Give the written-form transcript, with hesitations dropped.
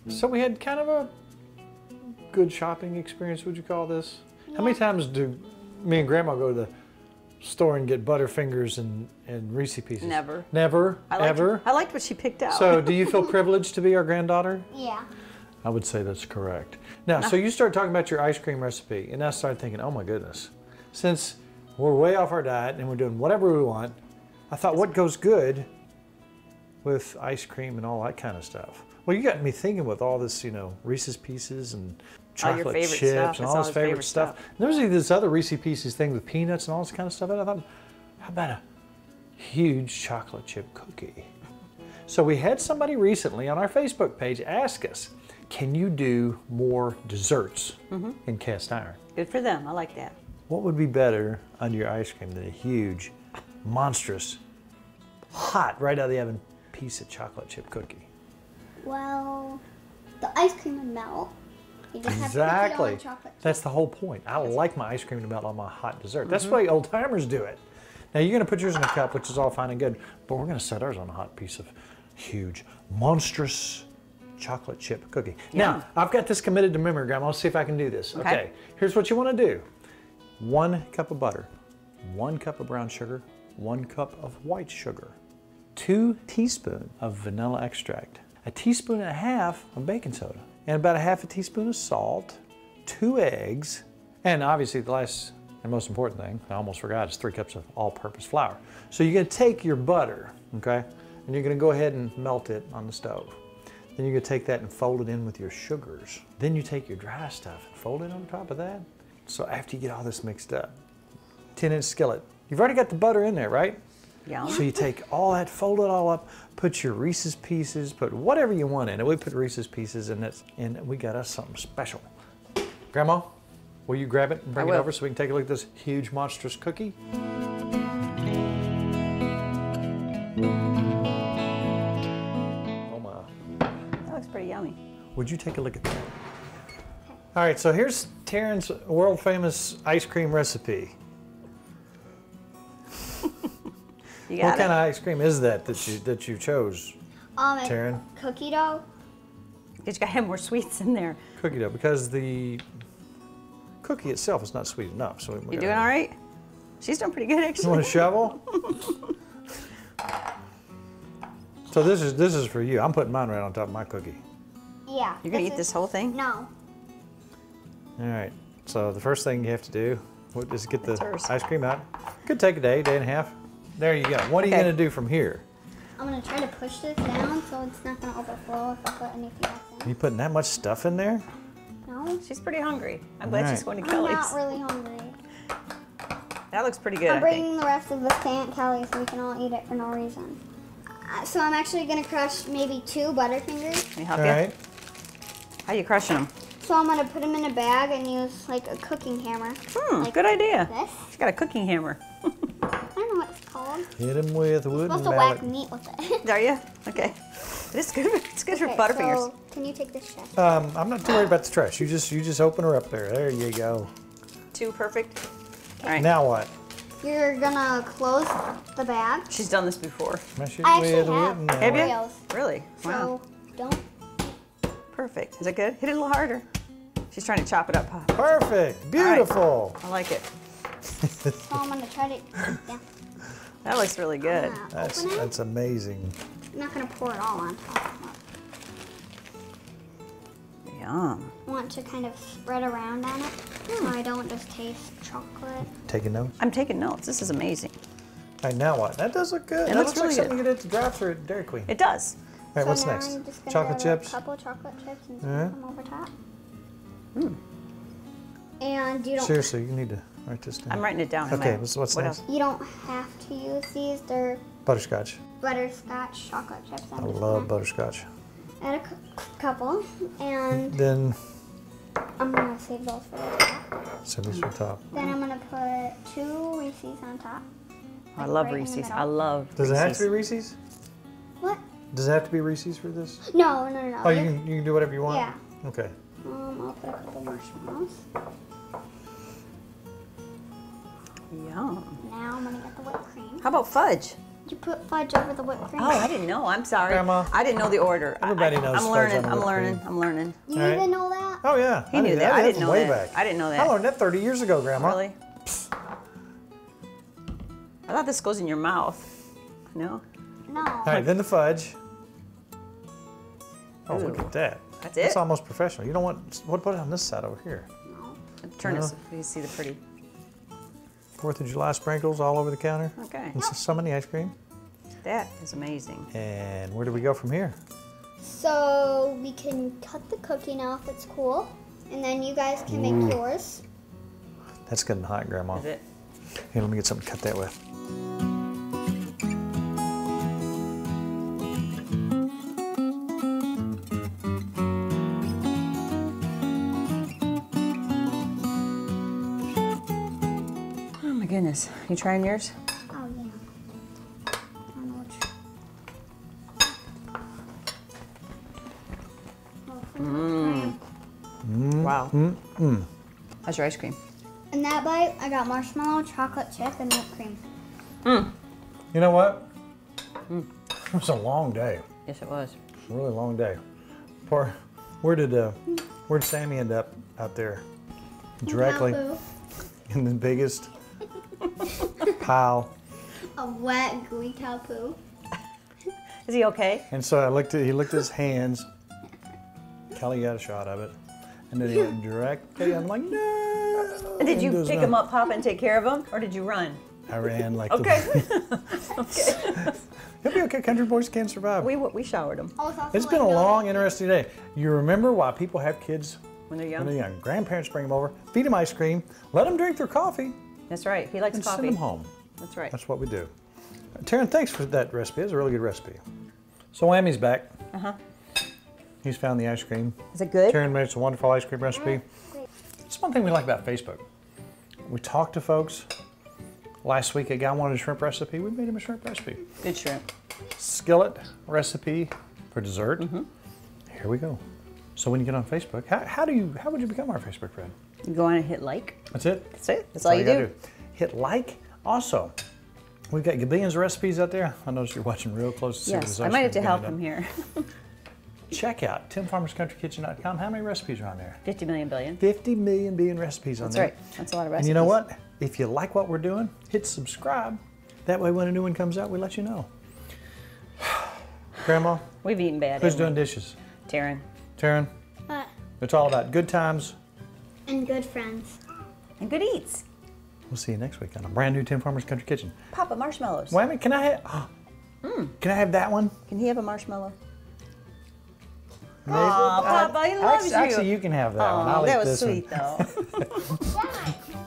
So we had kind of a good shopping experience, would you call this? Yeah. How many times do me and Grandma go to the store and get Butterfingers and Reese Pieces? Never. Never? Ever? I liked what she picked out. So do you feel privileged to be our granddaughter? Yeah. I would say that's correct. Now, so you start talking about your ice cream recipe, and I started thinking, oh my goodness, since we're way off our diet and we're doing whatever we want, I thought, what goes good with ice cream and all that kind of stuff? Well, you got me thinking with all this, you know, Reese's Pieces and chocolate chips and all this favorite stuff. And there was this other Reese's Pieces thing with peanuts and all this kind of stuff. And I thought, how about a huge chocolate chip cookie? So we had somebody recently on our Facebook page ask us, can you do more desserts in cast iron? Good for them. I like that. What would be better under your ice cream than a huge, monstrous, hot, right out of the oven piece of chocolate chip cookie? Well, the ice cream would melt. You just have to put it on chocolate chip. That's the whole point. I like my ice cream to melt on my hot dessert. That's the way old timers do it. Now you're going to put yours in a cup, which is all fine and good, but we're going to set ours on a hot piece of huge, monstrous chocolate chip cookie. Now, I've got this committed to memory, Grandma. Let's see if I can do this. Okay. Here's what you want to do. 1 cup of butter, 1 cup of brown sugar, 1 cup of white sugar, 2 teaspoons of vanilla extract, 1.5 teaspoons of baking soda, and about 1/2 teaspoon of salt, 2 eggs, and obviously the last and most important thing, I almost forgot, is 3 cups of all-purpose flour. So you're going to take your butter, okay, and you're going to go ahead and melt it on the stove. Then you're going to take that and fold it in with your sugars. Then you take your dry stuff and fold it on top of that. So after you get all this mixed up, 10-inch skillet. You've already got the butter in there, right? Yeah. So you take all that, fold it all up, put your Reese's Pieces, put whatever you want in it. We put Reese's Pieces in it, and we got us something special. Grandma, will you grab it and bring it over so we can take a look at this huge, monstrous cookie? Oh my. That looks pretty yummy. Would you take a look at that? All right, so here's Taryn's world famous ice cream recipe. What kind of ice cream is that you chose, Taryn? Cookie dough. It's got to have more sweets in there. Cookie dough, because the cookie itself is not sweet enough. So you doing all right? She's doing pretty good, actually. You want a shovel? So this is for you. I'm putting mine right on top of my cookie. Yeah. You're gonna eat this whole thing? No. All right. So the first thing you have to do is get the ice cream out. Could take a day, day and a half. There you go. What are you gonna do from here? I'm gonna try to push this down so it's not gonna overflow if I put anything else in. Are you putting that much stuff in there? No. She's pretty hungry. I'm glad she's going to Kelly's. I'm not really hungry. That looks pretty good. I'm bringing the rest of this to Aunt Kelly so we can all eat it for no reason. So I'm actually gonna crush maybe 2 Butterfingers. Can you help you? Right. How are you crushing them? So I'm gonna put them in a bag and use like a cooking hammer. Like Good idea. This. She's got a cooking hammer. I don't know what it's called. Hit them with a wooden I'm supposed to whack meat with it. Are you? Okay. It's good. It's good for Butterfingers. So can you take this chef? I'm not too worried about the trash. You just open her up there. There you go. 2 perfect. All right. Now what? You're gonna close the bag. She's done this before. Smash it I with actually a have. wooden Have you? Oreos. Really? Wow. So don't. Perfect. Is that good? Hit it a little harder. She's trying to chop it up. Perfect. Beautiful. I like it. So I'm gonna try to. Yeah. That looks really good. That's amazing. I'm not gonna pour it all on top. Yum. I want to kind of spread around on it so I don't just taste chocolate. Taking notes? I'm taking notes. This is amazing. All right, now what? That does look good. It That looks looks like really something you get at the drive-thru at Dairy Queen. It does. All right, So what's now next? I'm just gonna Chocolate grab chips? A couple chocolate chips and Alright. put them over top. And you don't. Seriously, you need to write this down. I'm writing it down. Okay, what's what next? You don't have to use these. They're Butterscotch. butterscotch chocolate chips. I love butterscotch. Add a couple, and Then, I'm gonna save those for the top. send these for the top. Then I'm gonna put 2 Reese's on top. I love right in the Reese's. middle. I love Does it have to be Reese's. Reese's? What? Does it have to be Reese's for this? No. Oh, you can do whatever you want? Yeah. Okay. I'll put a couple marshmallows. Yum. Now I'm gonna get the whipped cream. How about fudge? You put fudge over the whipped cream. Oh, I didn't know. I'm sorry. Grandma, I didn't know the order. everybody knows I'm fudge learning. on I'm whipped learning. cream. I'm learning. You All right. even know that? Oh yeah. He knew that. I didn't know way that. back. I didn't know that. I learned that 30 years ago, Grandma. Really? I thought this goes in your mouth. No? No. All right, then the fudge. Oh, Ooh. look at that. That's it? That's almost professional. You know what put it on this side over here? Turn No. it so you see the pretty. 4th of July sprinkles all over the counter. Okay. And some in the ice cream. That is amazing. And where do we go from here? So we can cut the cookie now if it's cool. And then you guys can make yours. That's good and hot, Grandma. Is it? Here, let me get something to cut that with. Oh my goodness. You trying yours? Oh, yeah. I don't know Wow. How's your ice cream? In that bite, I got marshmallow, chocolate chip, and whipped cream. You know what? It was a long day. Yes, it was. A really long day. Where'd Sammy end up out there? Directly Tapu. in the biggest pile. A wet, gooey cow poo. Is he okay? And so he looked at his hands. Kelly got a shot of it. And then he went directly. I'm like, no. And did you Does pick not- him up, Pop, and take care of him? Or did you run? I ran like Okay. the. He'll be okay. Country boys can survive. we showered him Oh, also It's like been a no- long, interesting day. You remember why people have kids when they're young. when they're young? Grandparents bring them over, feed them ice cream, let them drink their coffee, That's right. He likes and coffee. send them home. That's right. That's what we do. Taryn, thanks for that recipe. It's a really good recipe. So Whammy's back. He's found the ice cream. Is it good? Taryn made us a wonderful ice cream recipe. It's one thing we like about Facebook. We talk to folks. Last week, a guy wanted a shrimp recipe. We made him a shrimp recipe. Good shrimp. Skillet recipe for dessert. Here we go. So when you get on Facebook, how would you become our Facebook friend? You go on and hit like. That's it. That's it. That's all you gotta do. Hit like. Also, we've got billions of recipes out there. I noticed you're watching real close to see what Yes, this I ice might have cream to help gonna him do. here. Check out timfarmerscountrykitchen.com. How many recipes are on there? 50 million billion. 50 million recipes on That's there. right. That's a lot of And recipes. you know what? If you like what we're doing, hit subscribe. That way when a new one comes out, we let you know. Grandma, We've eaten bad. who's haven't doing dishes? we? Taryn. Taryn, But, it's all about good times. and good friends. And good eats. We'll see you next week on a brand new Tim Farmer's Country Kitchen. Papa, marshmallows. Wait a minute, can I have that one? Can he have a marshmallow? Maybe? Aw, Papa, he loves you. Actually, you can have that one. I'll Oh, that eat was this one. sweet, though. Yeah.